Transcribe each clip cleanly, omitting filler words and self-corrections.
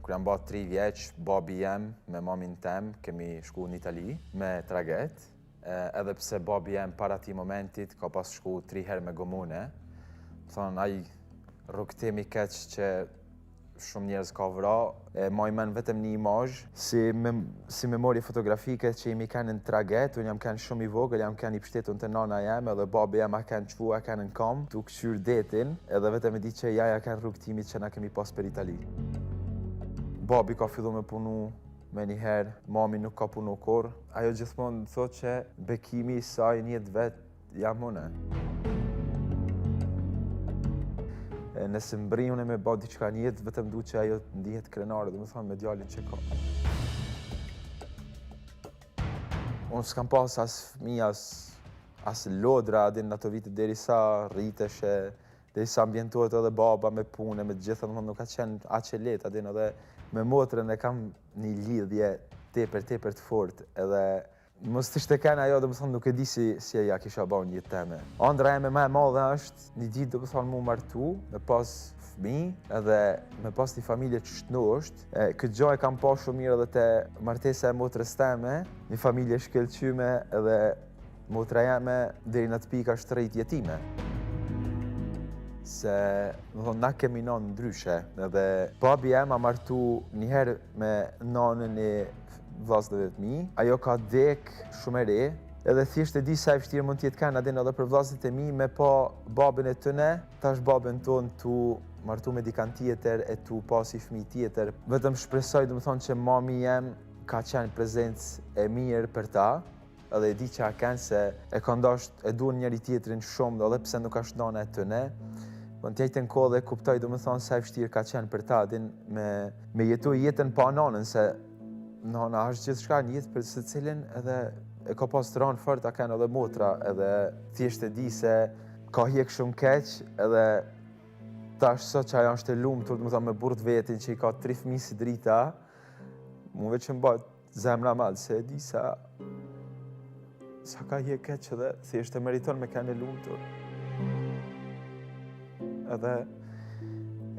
Kur jam ba 3 vjeç, babi jem me mamin tem kemi shku në Itali me traget. Edhe pse babi jem para ti momentit ka pas shku 3 herë me gomune. Thonë, ai rrugtimi keq që shumë njerëz ka vra. Ma i men vetëm një imazh si memorje fotografike që jemi kanë në traget. Unë jam kanë shumë i vogël, jam kanë i pështetun të nana jem, edhe babi jem a kanë qfu, a kanë në kam, tu këshyr detin, edhe vetëm e di që jaja kanë rrugtimit që na kemi pas për Itali. Babi ka fillu me punu me njëherë, mami nuk ka punu kur. Ajo gjithmonë thot që bekimi i saj njët vetë jam une. Nëse mbri une me ba diqka njët, vetëm du që ajo ndihet krenare, dhe më thonë me djallin që ka. Unë s'kam pas as fmi, as lodra, adin në ato vite derisa rriteshe, derisa ambientohet edhe baba me pune, me gjitha, nuk ka qenë aqe let, adin edhe me motrën e kam një lidhje tepër të fort, edhe mos të shtekën ajo, dhe më thonë, nuk e di si e ja kisha ba një teme. Andra e me e madhe është, një ditë dhe më thonë mu martu, me pas fëmi, edhe me pas një familje që shtënu është. Këtë gjë e kam pa shumë mirë edhe te martesa e motrës teme, një familje shkelqyme, edhe motra jeme deri në të pika është rrit jetime. Se, më thonë, na kemi nanë ndryshe, edhe babi jem a martu njëherë me nanën e vllazëve të mi. Ajo ka dek shumë e re, edhe thjesht e di sa e vështirë mund t'jetë kanë adin edhe për vllazët e mi me pa babën e tëne, tash babën tonë tu martu me dikant tjetër e tu pasi fëmijë tjetër. Vetëm shpresoj, do të thonë, që mami jem ka qenë prezencë e mirë për ta, edhe e di që a kanë se e ka ndasht e duan njëri tjetrin shumë, edhe pse nuk është nana e tëne. Në të njëjtën kohë dhe kuptoj, do më thonë, sa e vështirë ka qenë për ta din me jetu jetën pa nanën, se nana është gjithçka një jetë për së cilin edhe e ka pas të ranë fort, a kanë edhe motra, edhe thjesht e di se ka hjek shumë keq, edhe tash sot që ajo është e lumtur, do më thonë, me burrt vetin që i ka 3 fëmijë si drita, mu veç më bat zemra madh, se e di sa ka hjek keq edhe thjesht e meriton me kanë e lumtur. Edhe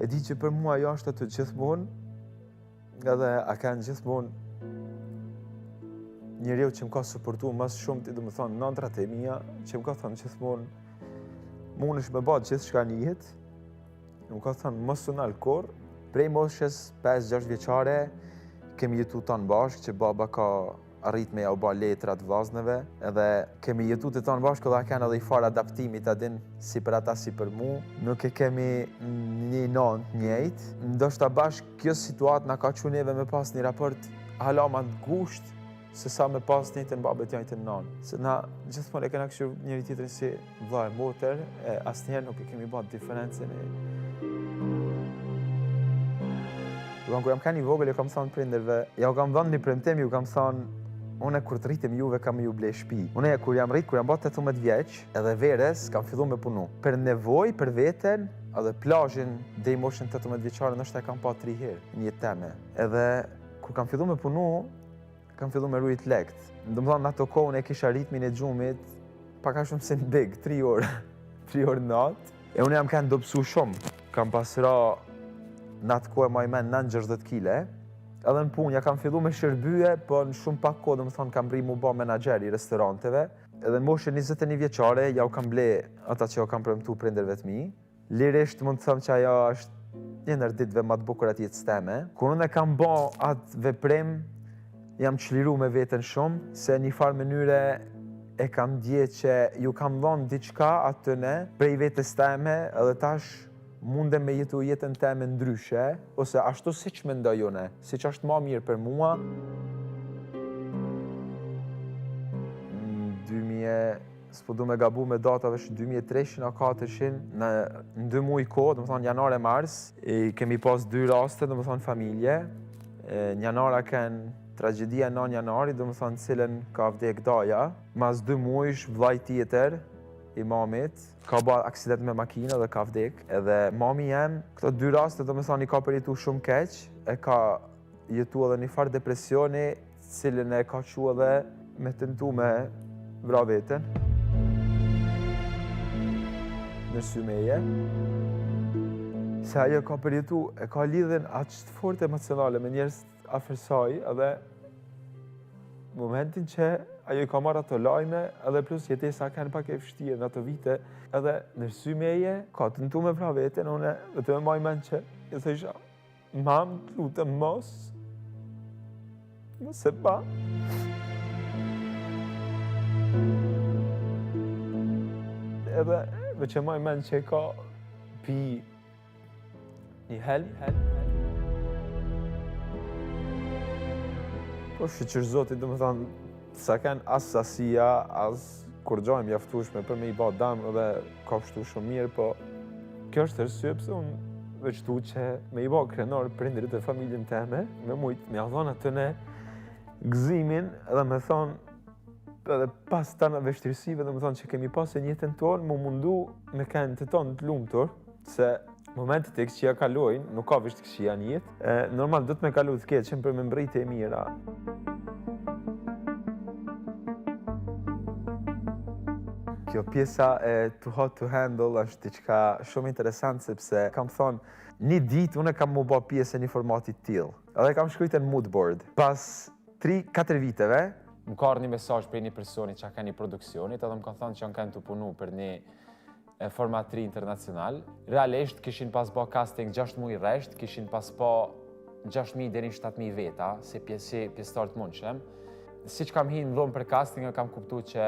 e di që për mua ajo është atë gjithmonë, edhe a kanë gjithmonë njeriu që më ka suportu mas shumë ti, do më thonë, nëntrat e mia, që më ka thonë gjithmonë mund është me ba gjithçka në jetë, më ka thonë mos u nal kurrë. Prej moshës 5-6 vjeçare kemi jetu tanë bashkë, që baba ka arrit me ja u ba letrat vllaznëve, edhe kemi jetu të tanë bashkë, dhe kanë edhe i farë adaptimit, adin si për ata si për mu. Nuk e kemi një nanë të njëjtë. Ndoshta bashkë kjo situatë na ka çu neve me pas një raport hala ma të ngushtë se sa me pas njëjtën babë të njëjtën nanë. Se na gjithmonë e kena kështu njëri tjetrin si vllai e motër, asnjëherë nuk e kemi bërë diferencën e. Kur jam kanë i vogël, ju kam thonë prindërve, ja u kam dhënë një premtim, ju kam thonë, une kur të rritem juve kam ju ble shtëpi. Une kur jam ba 18 vjeç, edhe veres kam fillu me punu. Për nevojë, për veten, edhe plazhin deri moshën 18 vjeçare ndoshta e kam pa 3 herë në jetë time. Edhe kur kam fillu me punu, kam fillu me rujt lekt. Domethënë në ato kohë unë e kisha ritmin e xhumit pak a shumë se në big, 3 orë, 3 orë natë. E unë jam kanë dobësu shumë. Kam pasra në atë kohë ma i men 90 kile. Edhe në punë, ja kam fillu me shërbyje, po në shumë pak kohë, do më thonë, kam bri mu ba menager i restoranteve. Edhe në moshën 21 vjeçare, ja u kam ble ata që u kam premtu prindërve të mi. Lirisht mund të thëmë që ajo është një ndër ditëve më të bukura të jetës teme. Kur unë e kam ba atë veprim, jam çliru me veten shumë, se një farë mënyre e kam dje që ju kam dhënë diçka atyne prej vetes teme, edhe tash mundem me jetu jetën teme ndryshe, ose ashtu si që mendoj une, si që është ma mirë për mua. S'po du me gabu me datave, 2003-2004, në 2 muaj kohë, do më thonë janar e mars, kemi pas 2 raste, do më thonë familje. Janara kënë tragedia 9 janari, do më thonë cilën ka vdek daja. Mas 2 muajsh vllai tjetër, i mamit, ka ba aksident me makinë dhe ka vdek. Edhe mami jem, këto 2 raste do me thani ka përjetu shumë keq, e ka jetu edhe një farë depresioni, cilën e ka qu edhe me tentu me vra veten. Në sy meje. Se ajo ka përjetu, e ka lidhen aq të fortë emocionale me njerëz afër saj, edhe momentin që ajo i ka marrë ato lajme, edhe plus jetesa kanë pak e vështirë në ato vite, edhe në sy meje ka tentu me vrarë veten, unë vetëm më mend që i thësha, mam, lutem mos e ba. Edhe me që më mend që ka pi një helm. Po shqyqër Zotit, do më thonë, sa kanë as sasia, as kur gjojnë mjaftueshme për me i ba dam edhe ka pështu shumë mirë, po kjo është arsye pse unë veçtu që me i ba krenar prindrit e familjen teme, me mujtë me adhon atë në gëzimin edhe me thonë, edhe pas të në vështirësive dhe me thonë që kemi pas e njëtën tonë, mu mundu me kanë të tonë të lumëtur, se momentit e këqia kalojnë, nuk ka vështë këqia një jetë, normal do të me kalu të keqen për me mbrite e mira. Kjo pjesa e Too Hot to Handle është diçka shumë interesant, sepse kam thonë, një ditë unë kam mu ba pjesë e një formatit tillë. Edhe kam shkrujtë në mood board. Pas 3-4 viteve, më ka ardhur një mesazh për një personi që ka një produksionit, edhe më ka thënë që kanë të punu për një formatri internacional. Realisht kishin pas ba casting 6 muaj rresht, kishin pas pa 6.000 deri në 7.000 veta, si pjesëtar të mundshëm. Siç kam hinë në dhomë për casting, kam kuptuar që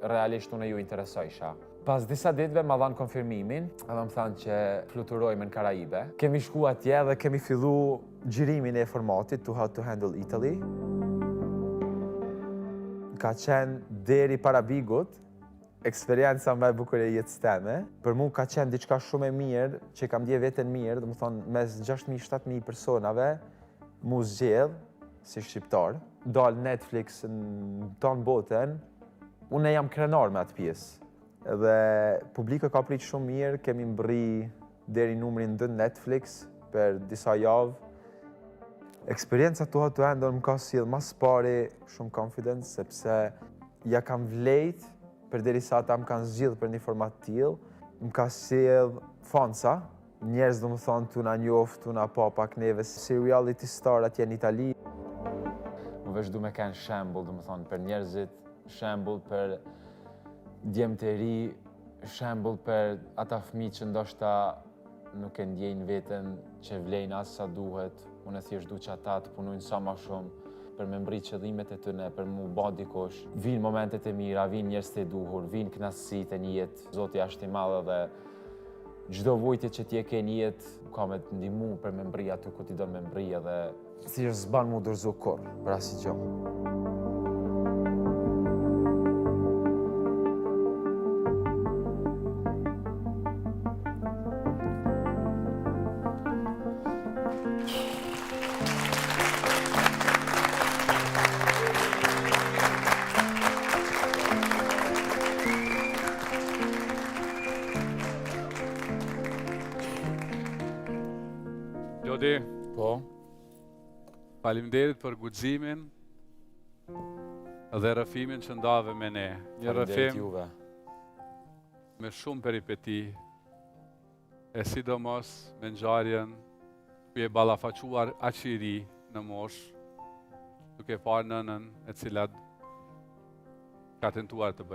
realisht unë ju interesojsha. Pas disa ditëve ma dhanë konfirmimin, edhe më thanë që fluturojme në Karaibe. Kemi shku atje dhe kemi fillu gjirimin e formatit Too Hot to Handle Italy. Ka qenë deri para bigut, eksperienca më e bukur e jetës teme. Për mu ka qenë diçka shumë e mirë, që kam dje veten mirë, dhe më thonë mes 6.000-7.000 personave, mu zgjedh, si shqiptar, dal Netflix në tonë botën, unë jam krenar me atë pjesë. Edhe publika ka pritë shumë mirë, kemi mbërri deri numrin 2 Netflix për disa javë. Eksperienca Too Hot to Handle më ka sjellë mas pari shumë confidence, sepse ja kam vlejt për derisa ata më kanë zgjidhur për një format tillë, më ka sjellë fansa, njerëz do më thonë tu na njoft, tu na pa pak neve si reality star atje në Itali. Më vazhdu me kanë shembull, do më thonë, për njerëzit, shembull për djemë të ri, shembull për ata fëmijë që ndoshta nuk e ndjejnë veten që vlejnë as sa duhet. Unë thjesht du që ata të punojnë sa ma shumë për me mbrit qëllimet e tyre, për mu ba dikush. Vinë momentet e mira, vinë njerëz të duhur, vinë knasësitë e një jetë. Zoti është i madh dhe çdo vujtje që ti e ke në jetë ka me të ndihmu për me mbri aty ku ti don me mbri, edhe thjesht s'ban mu dorëzu kurrë për asnjë gjë. Lodi, po, faleminderit për guximin dhe rrëfimin që ndave me ne. Një rrëfim juve. me shumë peripeti, e sidomos me ngjarjen ku e ballafaquar aq i ri në moshë, duke parë nënën e cila ka tentuar të bëjë